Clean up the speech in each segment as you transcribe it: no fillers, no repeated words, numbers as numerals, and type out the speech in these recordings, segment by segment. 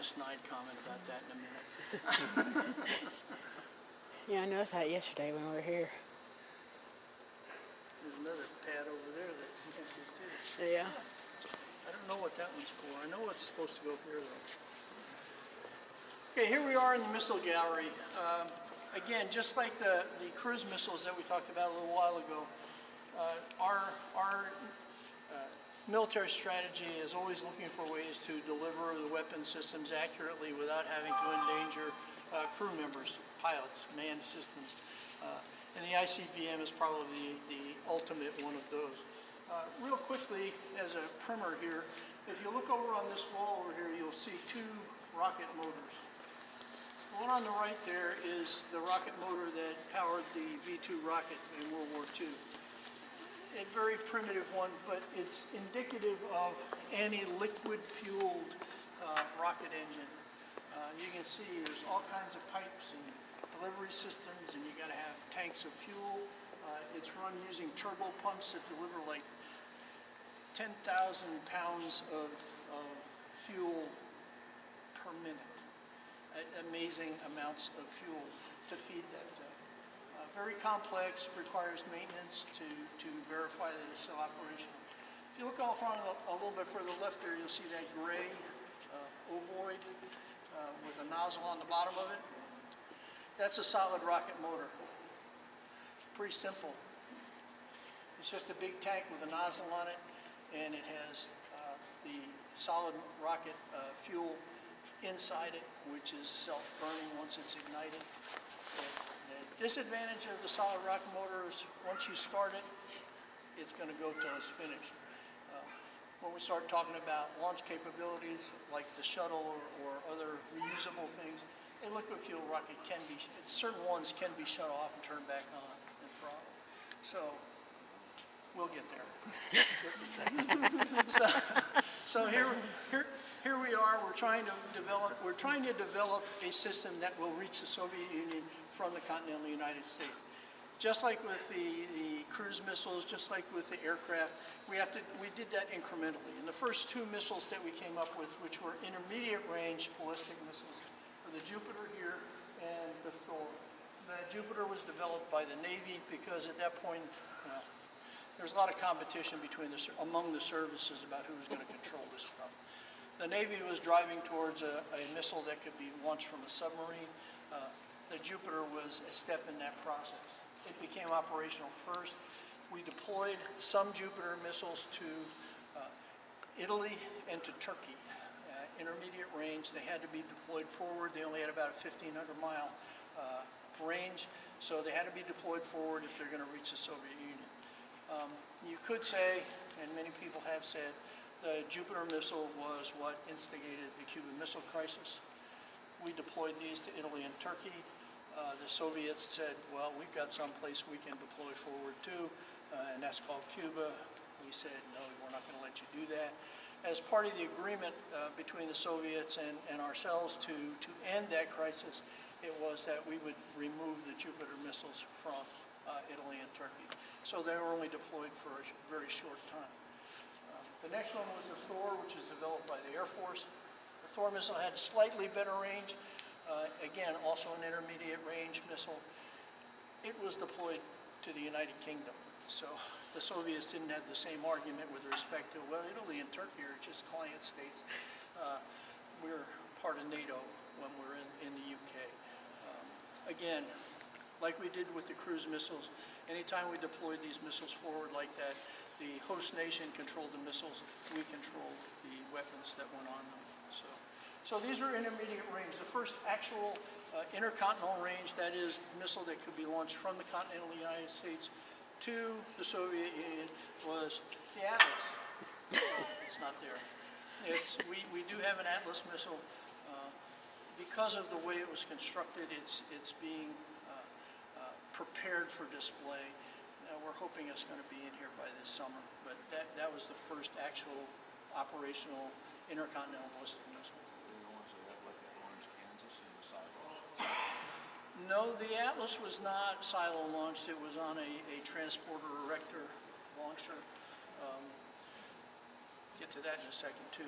a snide comment about that in a minute. Yeah, I noticed that yesterday when we were here. There's another pad over there that's empty too. Yeah. I don't know what that one's for. I know it's supposed to go here though. Okay, here we are in the missile gallery. Again, just like the cruise missiles that we talked about a little while ago, our military strategy is always looking for ways to deliver the weapon systems accurately without having to endanger crew members, pilots, manned systems. And the ICBM is probably the ultimate one of those. Real quickly, as a primer here, if you look over on this wall over here, you'll see two rocket motors. The one on the right there is the rocket motor that powered the V-2 rocket in World War II. A very primitive one, but it's indicative of any liquid-fueled rocket engine. You can see there's all kinds of pipes and delivery systems, and you got to have tanks of fuel. It's run using turbo pumps that deliver like 10,000 pounds of fuel per minute. Amazing amounts of fuel to feed that thing. Very complex, requires maintenance to verify that it's still operational. If you look off on a little bit further left there, you'll see that gray ovoid with a nozzle on the bottom of it. That's a solid rocket motor. Pretty simple. It's just a big tank with a nozzle on it, and it has the solid rocket fuel inside it, which is self-burning once it's ignited. The disadvantage of the solid rocket motor is once you start it, it's going to go till it's finished. When we start talking about launch capabilities like the shuttle or other reusable things, a liquid fuel rocket can be, certain ones can be shut off and turned back on and throttled. So we'll get there. Just a second. So here we are. We're trying to develop a system that will reach the Soviet Union from the continental United States. Just like with the cruise missiles, just like with the aircraft, we did that incrementally. And the first two missiles that we came up with, which were intermediate range ballistic missiles, were the Jupiter here and the Thor. The Jupiter was developed by the Navy because at that point, there's a lot of competition among the services about who was going to control this stuff. The Navy was driving towards a missile that could be launched from a submarine. The Jupiter was a step in that process. It became operational first. We deployed some Jupiter missiles to Italy and to Turkey. Intermediate range, they had to be deployed forward. They only had about a 1,500-mile range, so they had to be deployed forward if they're going to reach the Soviet Union. You could say, and many people have said, the Jupiter missile was what instigated the Cuban Missile Crisis. We deployed these to Italy and Turkey. The Soviets said, well, we've got someplace we can deploy forward to, and that's called Cuba. We said, no, we're not going to let you do that. As part of the agreement between the Soviets and ourselves to end that crisis, it was that we would remove the Jupiter missiles from Italy and Turkey. So they were only deployed for a very short time. The next one was the Thor, which is developed by the Air Force. The Thor missile had slightly better range. Again, also an intermediate range missile. It was deployed to the United Kingdom. So the Soviets didn't have the same argument with respect to, well, Italy and Turkey are just client states. We're part of NATO when we're in the UK. Again, like we did with the cruise missiles, anytime we deployed these missiles forward like that, the host nation controlled the missiles, we controlled the weapons that went on them. So these are intermediate range. The first actual intercontinental range, that is, missile that could be launched from the continental United States to the Soviet Union, was the Atlas. It's not there. We do have an Atlas missile. Because of the way it was constructed, it's being prepared for display. We're hoping it's going to be in here by this summer, but that was the first actual operational intercontinental ballistic missile. No, the Atlas was not silo launched. It was on a transporter erector launcher. Get to that in a second too.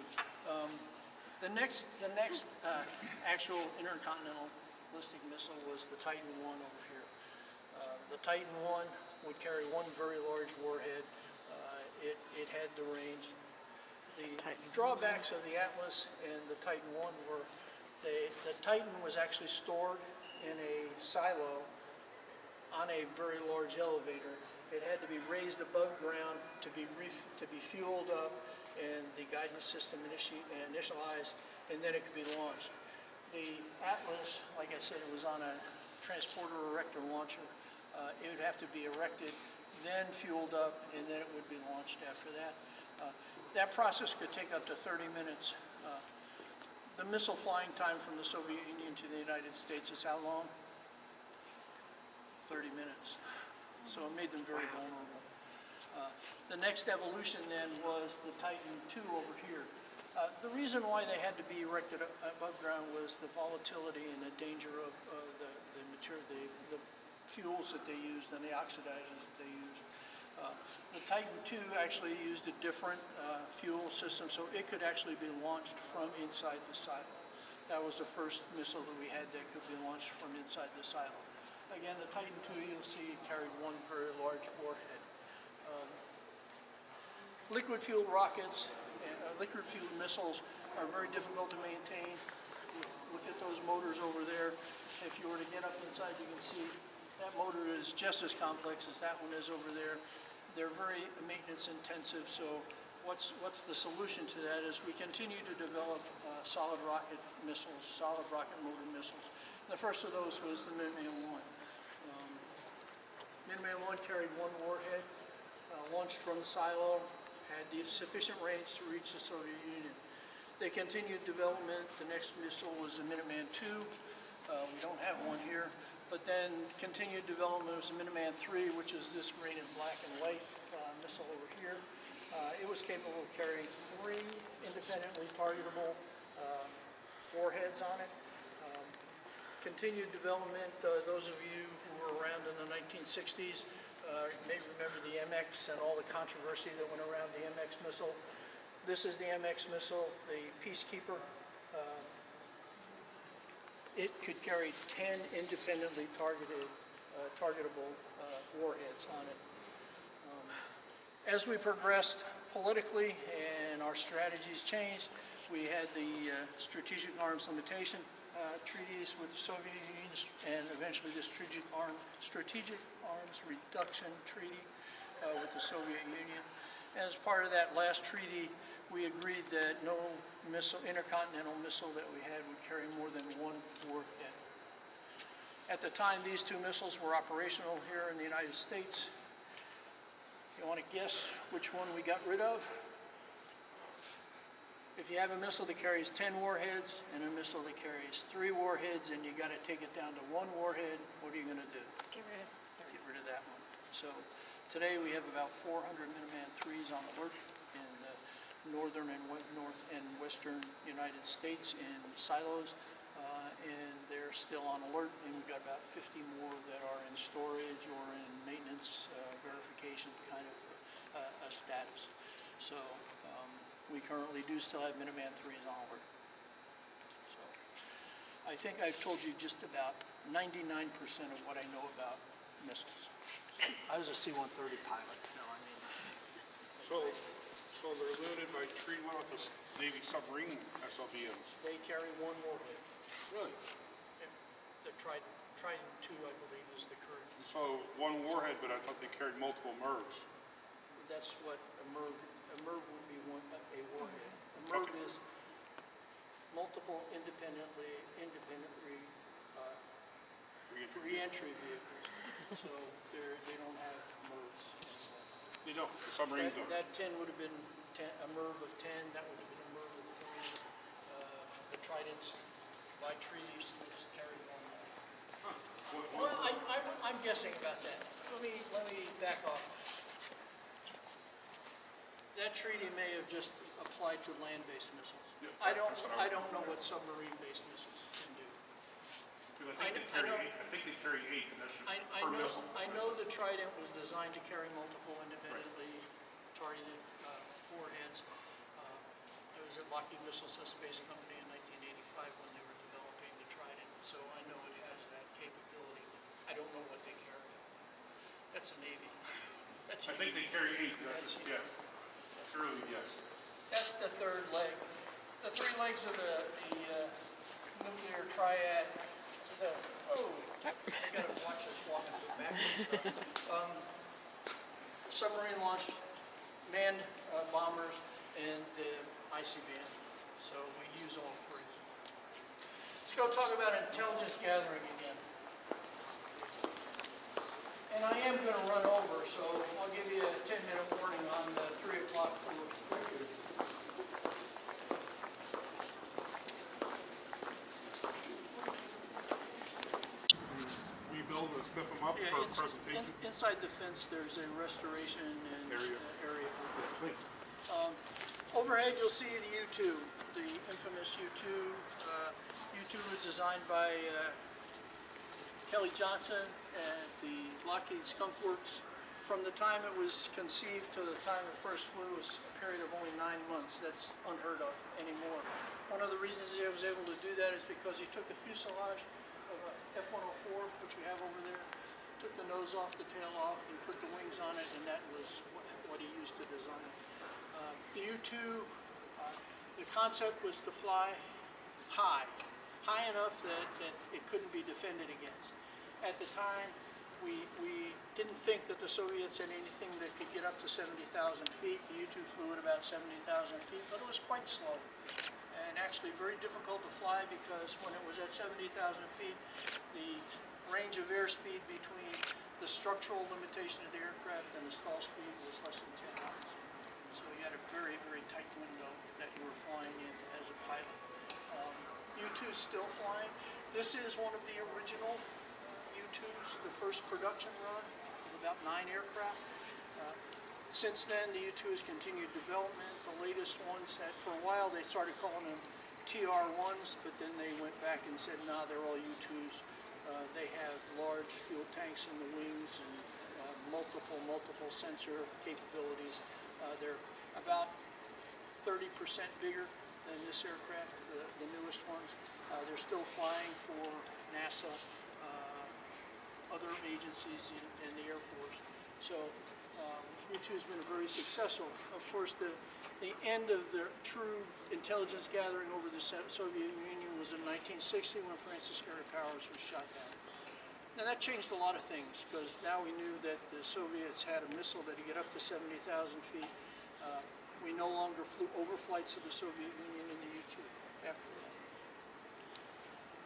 The next actual intercontinental ballistic missile was the Titan I over here. The Titan I would carry one very large warhead. It had the range. The drawbacks of the Atlas and the Titan I were the Titan was actually stored in a silo on a very large elevator. It had to be raised above ground to be fueled up, and the guidance system initialized, and then it could be launched. The Atlas, like I said, it was on a transporter erector launcher. It would have to be erected, then fueled up, and then it would be launched after that. That process could take up to 30 minutes. The missile flying time from the Soviet Union to the United States is how long? 30 minutes. So it made them very vulnerable. The next evolution then was the Titan II over here. The reason why they had to be erected above ground was the volatility and the danger of the material, the fuels that they used and the oxidizers that they used. The Titan II actually used a different fuel system, so it could actually be launched from inside the silo. That was the first missile that we had that could be launched from inside the silo. Again, the Titan II, you'll see, carried one very large warhead. Liquid-fueled rockets, liquid-fueled missiles are very difficult to maintain. Look at those motors over there. If you were to get up inside, you can see that motor is just as complex as that one is over there. They're very maintenance intensive, so what's the solution to that is we continue to develop solid rocket missiles, solid rocket motor missiles. The first of those was the Minuteman I. Minuteman I carried one warhead, launched from the silo, had the sufficient range to reach the Soviet Union. They continued development. The next missile was the Minuteman II. We don't have one here. But then continued development was the Minuteman III, which is this green and black and white missile over here. It was capable of carrying 3 independently targetable warheads on it. Continued development, those of you who were around in the 1960s may remember the MX and all the controversy that went around the MX missile. This is the MX missile, the Peacekeeper. It could carry 10 independently targetable warheads on it. As we progressed politically and our strategies changed, we had the strategic arms limitation treaties with the Soviet Union and eventually the strategic arms reduction treaty with the Soviet Union. As part of that last treaty, we agreed that no intercontinental missile that we had would carry more than one warhead. At the time, these 2 missiles were operational here in the United States. You want to guess which one we got rid of? If you have a missile that carries 10 warheads and a missile that carries 3 warheads and you got to take it down to 1 warhead, what are you going to do? Get rid of that one. So today we have about 400 Minuteman IIIs on alert in the northern and western United States in silos, and they're still on alert, and we've got about 50 more that are in storage or in maintenance verification kind of a status. So we currently do still have Minuteman IIIs on alert. So I think I've told you just about 99% of what I know about missiles. I was a C-130 pilot, you know, I mean. So they're limited by treaty law with the Navy submarine SLBMs? They carry 1 warhead. Really? Yeah. The Trident II, I believe, is the current. So 1 warhead, but I thought they carried multiple MIRVs. That's what a MIRV would be, a warhead. A MIRV is multiple independently re-entry vehicles. So they don't have MIRVs. They don't. The submarines don't. That 10 would have been a MIRV of 10. That would have been a MIRV of 3. The Tridents, by treaties, just carry 1. Huh. Well, I'm guessing about that. Let me back off. That treaty may have just applied to land-based missiles. Yeah, I don't know what submarine-based missiles can do. I think they carry 8, and that's per missile. I know the Trident was designed to carry multiple independently targeted warheads. was at Lockheed Missile Space Company in 1985 when they were developing the Trident, so I know it has that capability. I don't know what they carry. That's the Navy. That's I think they carry 8, that's a guess. Early guess. That's the third leg. The three legs of the nuclear triad. I gotta watch this walking backwards. Submarine launched manned bombers and the ICBM. So we use all three. Let's go talk about intelligence gathering again. And I am going to run over, so I'll give you a 10-minute warning on the 3 o'clock tour. We build and spiff them up for a presentation. Inside the fence, there's a restoration and area. Overhead, you'll see the U-2, the infamous U-2. U-2 was designed by Kelly Johnson at the Lockheed Skunk Works. From the time it was conceived to the time it first flew was a period of only 9 months. That's unheard of anymore. One of the reasons he was able to do that is because he took a fuselage of a F-104, which we have over there, took the nose off, the tail off, and put the wings on it, and that was what he used to design it. The U-2, the concept was to fly high enough that it couldn't be defended against. At the time, we didn't think that the Soviets had anything that could get up to 70,000 feet. The U-2 flew at about 70,000 feet, but it was quite slow and actually very difficult to fly because when it was at 70,000 feet, the range of airspeed between the structural limitation of the aircraft and the stall speed was less than 10 knots. So you had a very, very tight window that you were flying in as a pilot. U-2 is still flying. This is one of the original U-2s, the first production run of about 9 aircraft. Since then, the U-2 has continued development. The latest ones, that for a while they started calling them TR-1s, but then they went back and said, nah, they're all U-2s. They have large fuel tanks in the wings and multiple sensor capabilities. They're about 30% bigger than this aircraft, the newest ones. They're still flying for NASA, other agencies in the Air Force. So U-2 has been very successful. Of course, the end of the true intelligence gathering over the Soviet Union was in 1960 when Francis Gary Powers was shot down. Now that changed a lot of things because now we knew that the Soviets had a missile that could get up to 70,000 feet. We no longer flew overflights of the Soviet Union in the U-2 after that.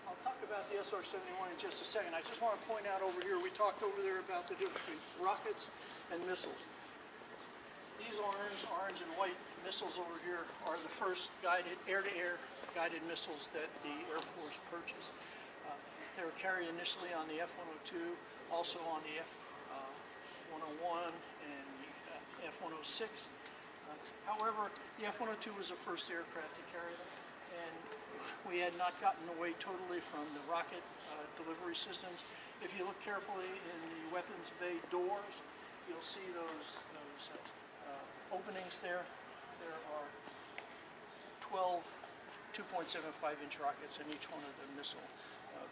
I'll talk about the SR-71 in just a second. I just want to point out over here, we talked over there about the difference between rockets and missiles. These orange and white missiles over here are the first guided, air-to-air guided missiles that the Air Force purchased. They were carried initially on the F-102, also on the F-101 and the F-106. However, the F-102 was the first aircraft to carry them, and we had not gotten away totally from the rocket delivery systems. If you look carefully in the weapons bay doors, you'll see those openings there. There are 12 2.75-inch rockets in each one of the missile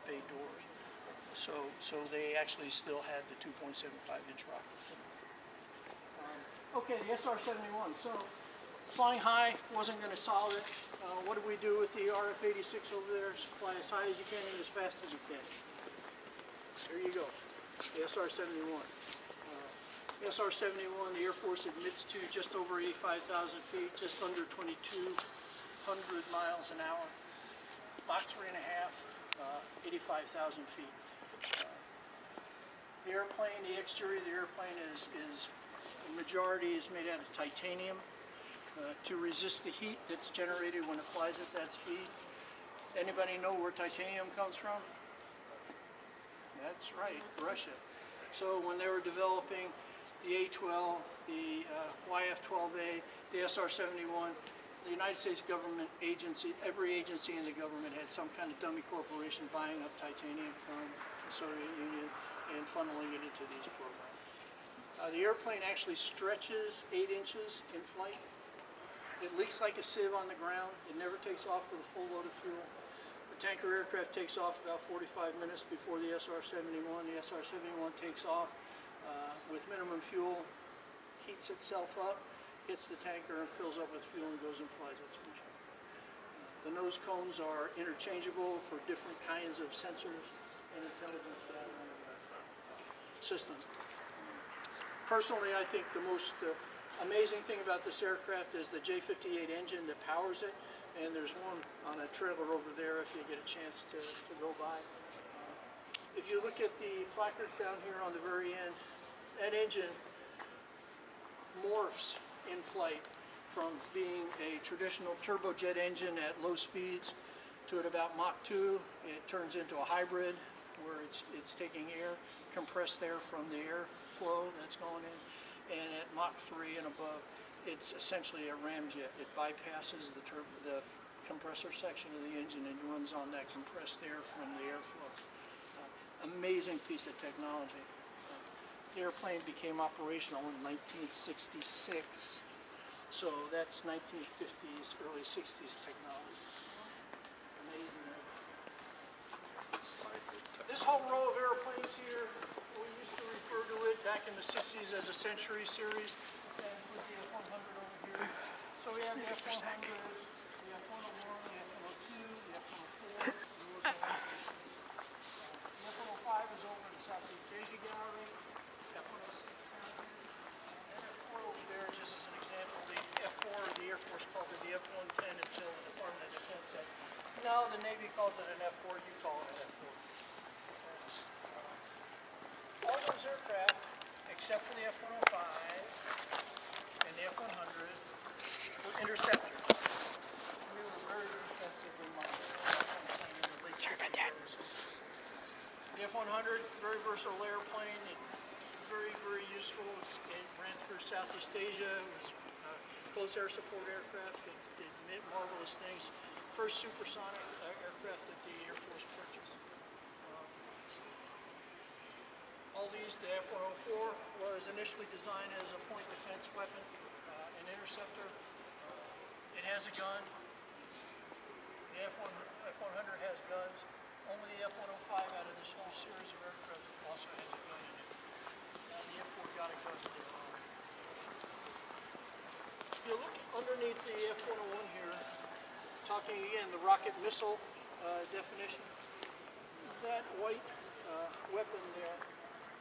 bay doors. So they actually still had the 2.75-inch rockets. Okay, the SR-71. So flying high wasn't going to solve it. What do we do with the RF-86 over there? Fly as high as you can and as fast as you can. There you go, the SR-71. The SR-71, the Air Force admits to just over 85,000 feet, just under 2,200 miles an hour. Mach 3.5, 85,000 feet. The airplane, the exterior of the airplane is the majority is made out of titanium to resist the heat that's generated when it flies at that speed. Anybody know where titanium comes from? That's right, Russia. So when they were developing the A-12, the YF-12A, the SR-71, the United States government agency, every agency in the government had some kind of dummy corporation buying up titanium from the Soviet Union and funneling it into these programs. The airplane actually stretches 8 inches in flight. It leaks like a sieve on the ground. It never takes off to the full load of fuel. The tanker aircraft takes off about 45 minutes before the SR-71. The SR-71 takes off with minimum fuel, heats itself up, hits the tanker and fills up with fuel and goes and flies its mission. The nose cones are interchangeable for different kinds of sensors and intelligence gathering systems. Personally, I think the most amazing thing about this aircraft is the J58 engine that powers it, and there's one on a trailer over there if you get a chance to go by. If you look at the placards down here on the very end, that engine morphs in flight from being a traditional turbojet engine at low speeds to at about Mach 2. It turns into a hybrid where it's taking air, compressed air from the airflow that's going in. And at Mach 3 and above, it's essentially a ramjet. It bypasses the compressor section of the engine and runs on that compressed air from the airflow. Amazing piece of technology. The airplane became operational in 1966, so that's 1950s, early 60s technology. Amazing. This whole row of airplanes here, we used to refer to it back in the 60s as a Century series, and with the F-100 over here. So we have the F-100, the F-101, the F-102, the F-104, the F-105 is over in the Southeast Asia Gallery, F-106 down here, and F-4 over there, just as an example, the F-4, the Air Force called it the F-110 until the Department of Defense said, no, the Navy calls it an F-4, you call it an F-4. All those aircraft, except for the F-105 and the F-100, were interceptors. We were very defensively minded. Sorry about that. The F-100, very versatile airplane. Very, very useful. It ran through Southeast Asia. It was close air support aircraft. It did marvelous things. First supersonic aircraft that the Air Force purchased. All these, the F-104 was initially designed as a point defense weapon, an interceptor. It has a gun. The F-100 has guns. Only the F-105 out of this whole series of aircraft also has a gun in it. The F-4 got a gun. If you look underneath the F-101 here, talking again the rocket missile definition, that white weapon there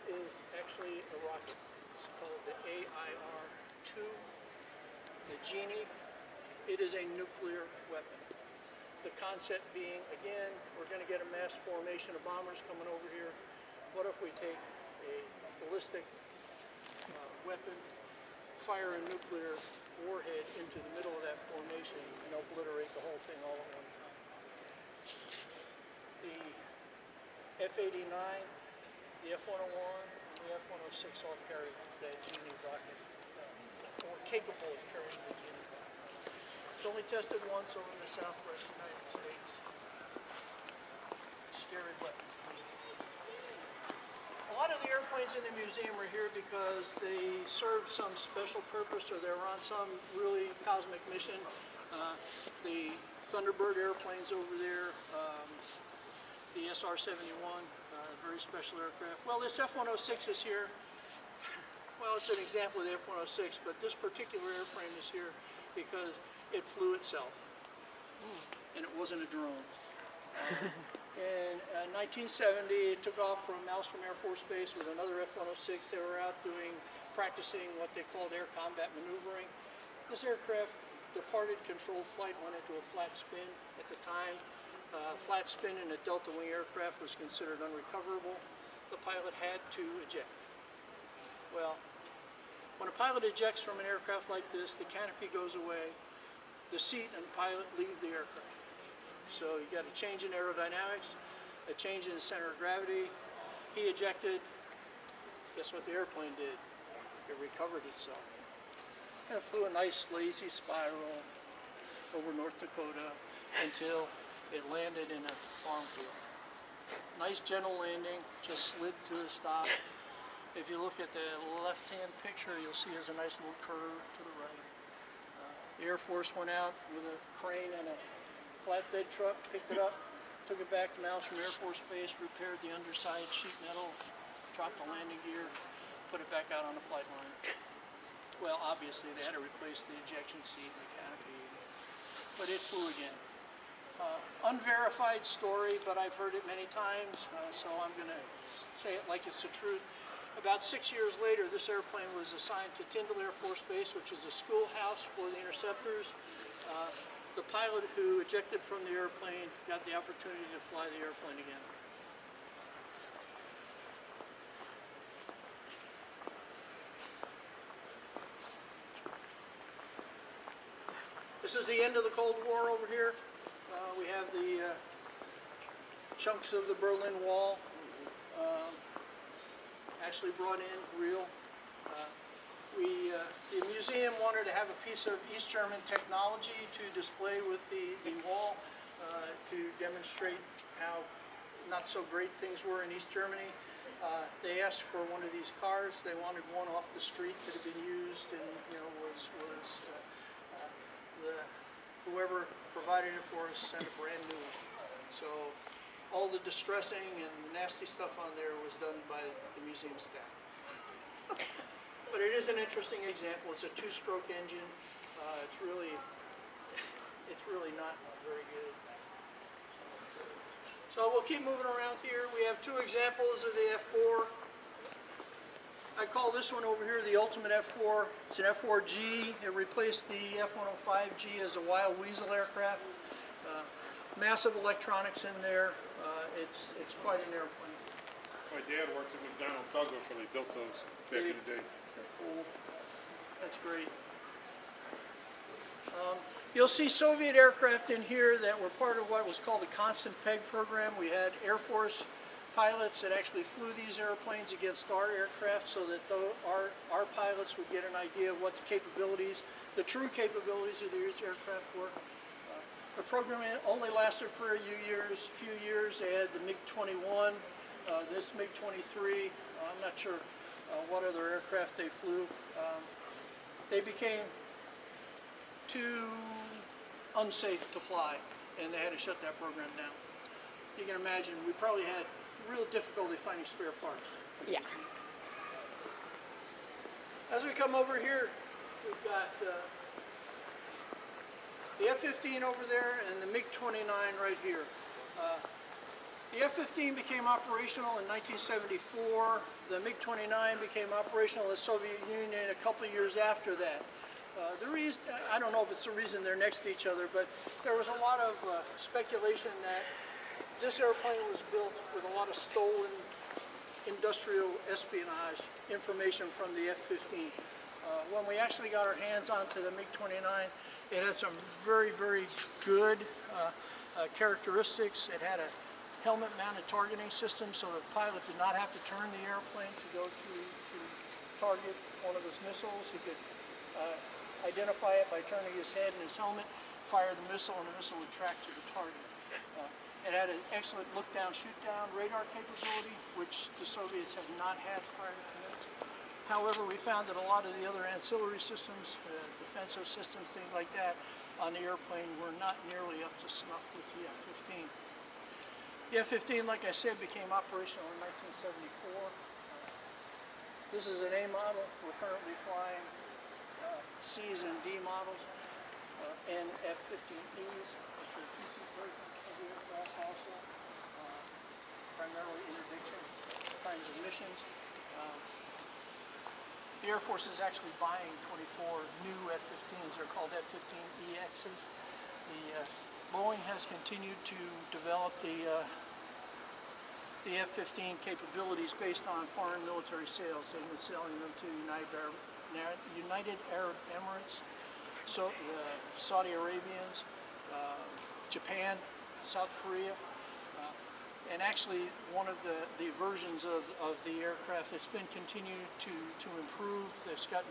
is actually a rocket. It's called the AIR-2, the Genie. It is a nuclear weapon. The concept being, again, we're going to get a mass formation of bombers coming over here. What if we take a ballistic weapon, fire a nuclear warhead into the middle of that formation and obliterate the whole thing all at one time? The F-89, the F-101, and the F-106 all carry that Genie rocket, or capable of carrying the Genie rocket. It's only tested once over in the southwest United States. Scary weapon. A lot of the airplanes in the museum are here because they served some special purpose or they were on some really cosmic mission. The Thunderbird airplanes over there, the SR-71, very special aircraft. Well, this F-106 is here. Well, it's an example of the F-106, but this particular airframe is here because it flew itself, and it wasn't a drone. In 1970, it took off from Missle Air Force Base with another F-106. They were out practicing what they called air combat maneuvering. This aircraft departed controlled flight, went into a flat spin. At the time, flat spin in a delta wing aircraft was considered unrecoverable. The pilot had to eject. Well, when a pilot ejects from an aircraft like this, the canopy goes away, the seat and pilot leave the aircraft. So you got a change in aerodynamics, a change in center of gravity. He ejected. Guess what the airplane did? It recovered itself. And it flew a nice lazy spiral over North Dakota until it landed in a farm field. Nice gentle landing, just slid to a stop. If you look at the left-hand picture, you'll see there's a nice little curve to the right. The Air Force went out with a crane and a flatbed truck, picked it up, took it back to Malmstrom Air Force Base, repaired the underside sheet metal, dropped the landing gear, put it back out on the flight line. Well, obviously they had to replace the ejection seat and the canopy, but it flew again. Unverified story, but I've heard it many times, so I'm going to say it like it's the truth. About 6 years later, this airplane was assigned to Tyndall Air Force Base, which is a schoolhouse for the interceptors. The pilot who ejected from the airplane got the opportunity to fly the airplane again. This is the end of the Cold War over here. We have the chunks of the Berlin Wall actually brought in real. The museum wanted to have a piece of East German technology to display with the wall to demonstrate how not so great things were in East Germany. They asked for one of these cars. They wanted one off the street that had been used and whoever provided it for us sent a brand new one. So all the distressing and nasty stuff on there was done by the museum staff. But it is an interesting example. It's a two-stroke engine. It's really not very good. So we'll keep moving around here. We have two examples of the F4. I call this one over here the ultimate F4. It's an F4G. It replaced the F105G as a wild weasel aircraft. Massive electronics in there. It's quite an airplane. My dad worked at McDonnell Douglas where they built those back in the day. Cool. That's great. You'll see Soviet aircraft in here that were part of what was called the Constant Peg program. We had Air Force pilots that actually flew these airplanes against our aircraft so that our pilots would get an idea of what the capabilities, the true capabilities of these aircraft were. The program only lasted for a few years. They had the MiG-21, this MiG-23. I'm not sure what other aircraft they flew. They became too unsafe to fly, and they had to shut that program down. You can imagine we probably had real difficulty finding spare parts. Yeah. As we come over here, we've got the F-15 over there and the MiG-29 right here. The F-15 became operational in 1974. The MiG-29 became operational in the Soviet Union a couple of years after that. The reason, I don't know if it's the reason they're next to each other, but there was a lot of speculation that this airplane was built with a lot of stolen industrial espionage information from the F-15. When we actually got our hands onto the MiG-29, it had some very, very good characteristics. It had a helmet-mounted targeting system, so the pilot did not have to turn the airplane to go to target one of his missiles. He could identify it by turning his head and his helmet, fire the missile, and the missile would track to the target. It had an excellent look-down, shoot-down radar capability, which the Soviets have not had prior to this. However, we found that a lot of the other ancillary systems, defensive systems, things like that, on the airplane were not nearly up to snuff with the F-15. The F-15, like I said, became operational in 1974. This is an A model. We're currently flying C's and D models and F-15Es, which are PC versions of the aircraft also, primarily interdiction kinds of missions. The Air Force is actually buying 24 new F-15s. They're called F-15EXs. Boeing has continued to develop the F-15 capabilities based on foreign military sales. They've been selling them to United Arab Emirates, Saudi Arabians, Japan, South Korea, and actually one of the versions of the aircraft that's been continued to improve. It's got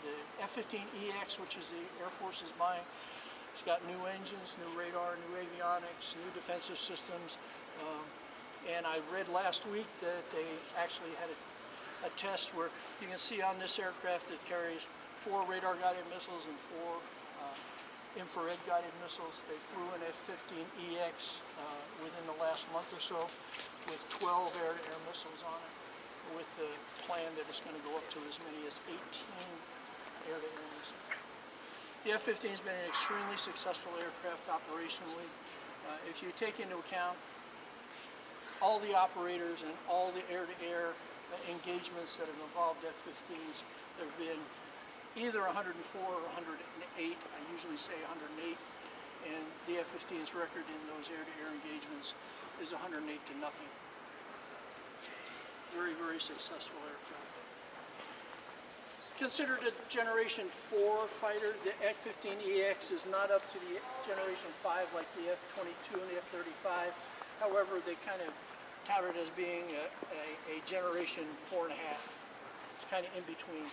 the F-15EX, which is the Air Force is buying. It's got new engines, new radar, new avionics, new defensive systems. And I read last week that they actually had a test where you can see on this aircraft it carries 4 radar-guided missiles and 4 infrared guided missiles. They flew an F-15EX within the last month or so with 12 air-to-air missiles on it, with the plan that it's going to go up to as many as 18 air-to-air missiles. The F-15 has been an extremely successful aircraft operationally. If you take into account all the operators and all the air-to-air engagements that have involved F-15s, there have been either 104 or 108. I usually say 108, and the F-15's record in those air-to-air engagements is 108 to nothing. Very, very successful aircraft. Considered a Generation 4 fighter, the F-15EX is not up to the Generation 5 like the F-22 and the F-35. However, they kind of tout it as being a Generation 4.5. It's kind of in between.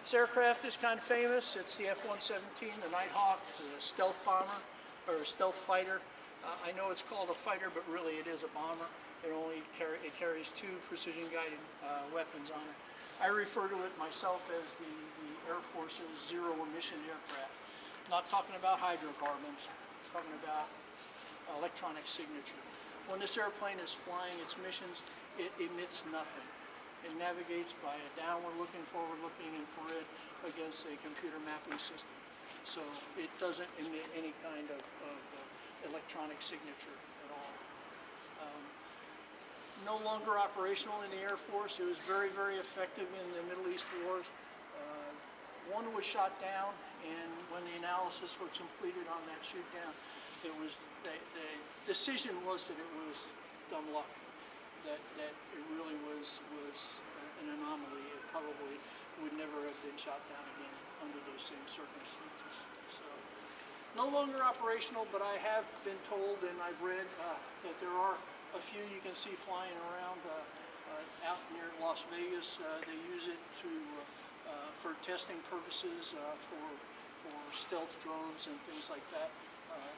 This aircraft is kind of famous. It's the F-117, the Nighthawk, the stealth bomber, or a stealth fighter. I know it's called a fighter, but really it is a bomber. It carries 2 precision-guided weapons on it. I refer to it myself as the Air Force's zero-emission aircraft. Not talking about hydrocarbons, talking about electronic signature. When this airplane is flying its missions, it emits nothing. It navigates by a downward-looking, forward-looking infrared against a computer mapping system. So it doesn't emit any kind of electronic signature at all. No longer operational in the Air Force. It was very, very effective in the Middle East wars. One was shot down, and when the analysis was completed on that shoot down, it was the decision was that it was dumb luck, that it really was an anomaly. It probably would never have been shot down again under those same circumstances. So, no longer operational, but I have been told and I've read that there are a few you can see flying around out near Las Vegas. They use it for testing purposes, for stealth drones and things like that.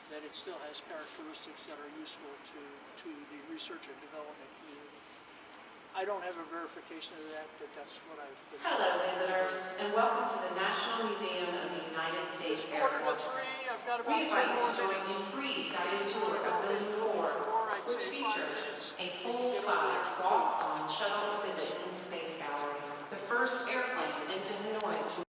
That it still has characteristics that are useful to the research and development community. I don't have a verification of that, but that's what I've been told. Hello, visitors, and welcome to the National Museum of the United States Air Force. We invite you to join a free guided tour of Building 4, which features a full-size walk-on shuttle exhibit in the Space Gallery, the first airplane into Hanoi to